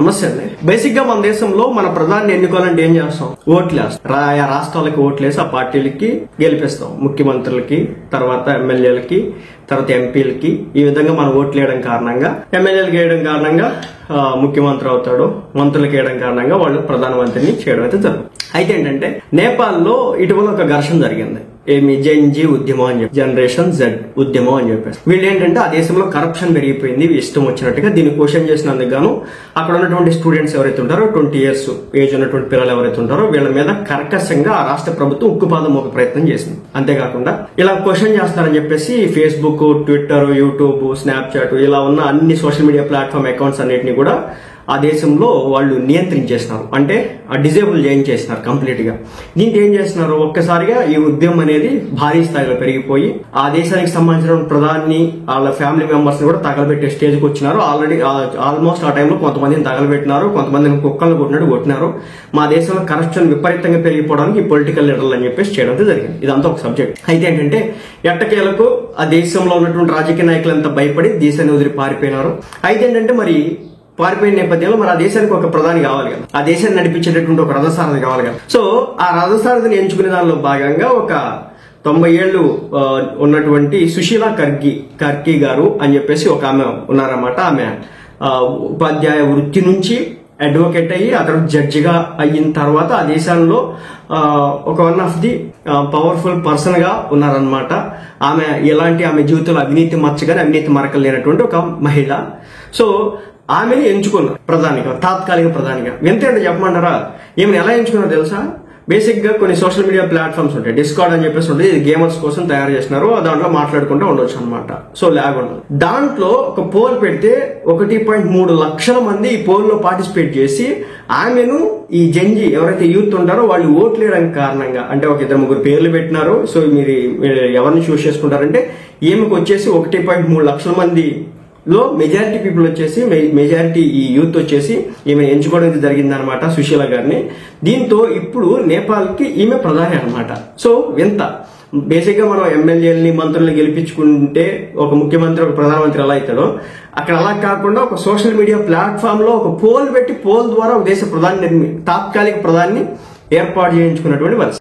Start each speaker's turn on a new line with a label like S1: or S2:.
S1: నమస్తే అండి. బేసిక్ గా మన దేశంలో మన ప్రధాని ఎన్నుకోవాలంటే ఏం చేస్తాం? ఓట్లేస్తాం. ఆయా రాష్ట్రాలకి ఓట్లేసి ఆ పార్టీలకి గెలిపిస్తాం. ముఖ్యమంత్రులకి, తర్వాత ఎమ్మెల్యేలకి, తర్వాత ఎంపీలకి. ఈ విధంగా మనం ఓట్లు వేయడం కారణంగా, ఎమ్మెల్యేలకు వేయడం కారణంగా ముఖ్యమంత్రి అవుతాడు, మంత్రులకు వేయడం కారణంగా వాళ్ళు ప్రధానమంత్రిని చేయడం అయితే జరుగుతుంది. అయితే ఏంటంటే నేపాల్లో ఇటీవల ఒక ఘర్షణ జరిగింది. ఏమి జెన్జీ ఉద్యమం అని చెప్పి, జనరేషన్ జెడ్ ఉద్యమం అని చెప్పేసి. వీళ్ళు ఏంటంటే ఆ దేశంలో కరప్షన్ పెరిగిపోయింది, ఇష్టం వచ్చినట్టుగా దీన్ని క్వశ్చన్ చేసినందుకు గాను అక్కడ ఉన్నటువంటి స్టూడెంట్స్ ఎవరైతే ఉంటారో 20 years ఏజ్ ఉన్నటువంటి పిల్లలు ఎవరైతే ఉంటారో వీళ్ళ మీద కర్కశంగా ఆ రాష్ట్ర ప్రభుత్వం ఉక్కుపాదం ఒక ప్రయత్నం చేసింది. అంతేకాకుండా ఇలా క్వశ్చన్ చేస్తారని చెప్పేసి ఫేస్బుక్, ట్విట్టర్, యూట్యూబ్, స్నాప్చాట్ ఇలా ఉన్న అన్ని సోషల్ మీడియా ప్లాట్ఫామ్ అకౌంట్స్ అన్నిటిని కూడా ఆ దేశంలో వాళ్ళు నియంత్రించేసినారు. అంటే డిజేబుల్ చేయించేసినారు కంప్లీట్ గా. దీంతో ఏం చేస్తున్నారు, ఒక్కసారిగా ఈ ఉద్యమం అనేది భారీ స్థాయిలో పెరిగిపోయి ఆ దేశానికి సంబంధించిన ప్రధాని వాళ్ళ ఫ్యామిలీ మెంబర్స్ ని కూడా తగలబెట్టే స్టేజ్ కి వచ్చినారు. ఆల్రెడీ ఆల్మోస్ట్ ఆ టైంలో కొంతమందిని తగలబెట్టినారు, కొంతమందిని కుక్కలను కొట్టినారు. మా దేశంలో కరప్షన్ విపరీతంగా పెరిగిపోవడానికి ఈ పొలిటికల్ లీడర్లు అని చెప్పేసి చేయడం జరిగింది. ఇదంతా ఒక సబ్జెక్ట్. అయితే ఏంటంటే ఎట్టకేలకు ఆ దేశంలో ఉన్నటువంటి రాజకీయ నాయకులంతా భయపడి దేశాన్ని వదిలి పారిపోయినారు. అయితే ఏంటంటే మరి పారిపోయిన నేపథ్యంలో మన ఆ దేశానికి ఒక ప్రధాని కావాలి కదా, ఆ దేశాన్ని నడిపించేటటువంటి ఒక రథసారథి కావాలి కదా. సో ఆ రథసారథిని ఎంచుకునే దానిలో భాగంగా ఒక 90 ఏళ్లు ఉన్నటువంటి సుశీలా కర్కి గారు అని చెప్పేసి ఒక ఆమె ఉన్నారన్నమాట. ఆమె ఉపాధ్యాయ వృత్తి నుంచి అడ్వకేట్ అయ్యి అక్కడ జడ్జిగా అయిన తర్వాత ఆ దేశంలో ఒక one of the powerful person గా ఉన్నారనమాట. ఆమె జీవితంలో అవినీతి మచ్చగానే అవినీతి మరకలు లేనటువంటి ఒక మహిళ. సో ఆమెని ఎంచుకున్నారు ప్రధానిగా, తాత్కాలిక ప్రధానిగా. ఎంత అంటే చెప్పమంటారా, ఈమెను ఎలా ఎంచుకున్నారో తెలుసా? బేసిక్ గా కొన్ని సోషల్ మీడియా ప్లాట్ఫామ్స్ ఉంటాయి, డిస్కార్డ్ అని చెప్పేసి ఉంటుంది. ఇది గేమర్స్ కోసం తయారు చేస్తున్నారు. దాంట్లో మాట్లాడుకుంటూ ఉండొచ్చు అనమాట. సో ల్యాగ్ ఉండదు. దాంట్లో ఒక పోల్ పెడితే 1.3 లక్షల మంది ఈ పోల్ లో పార్టిసిపేట్ చేసి ఆమెను ఈ జెన్జీ ఎవరైతే యూత్ ఉంటారో వాళ్ళు ఓట్లు వేయడానికి కారణంగా, అంటే ఒక 2-3 పేర్లు పెట్టినారు. సో మీరు ఎవరిని చూస్ చేసుకుంటారంటే ఈమెకు వచ్చేసి 1.3 లక్షల మంది లో మెజారిటీ పీపుల్ వచ్చేసి, మెజారిటీ ఈ యూత్ వచ్చేసి ఈమె ఎంచుకోవడం జరిగిందనమాట, సుశీల గారిని. దీంతో ఇప్పుడు నేపాల్ కి ఈమె ప్రధాని అనమాట. సో ఎంత బేసిక్ గా మనం ఎమ్మెల్యేలని, మంత్రుల్ని గెలిపించుకుంటే ఒక ముఖ్యమంత్రి, ఒక ప్రధానమంత్రి ఎలా అవుతాడో అక్కడ అలా కాకుండా ఒక సోషల్ మీడియా ప్లాట్ఫామ్ లో ఒక పోల్ పెట్టి, పోల్ ద్వారా ఒక దేశ తాత్కాలిక ప్రధాని ఏర్పాటు చేయించుకున్నటువంటి పరిస్థితి.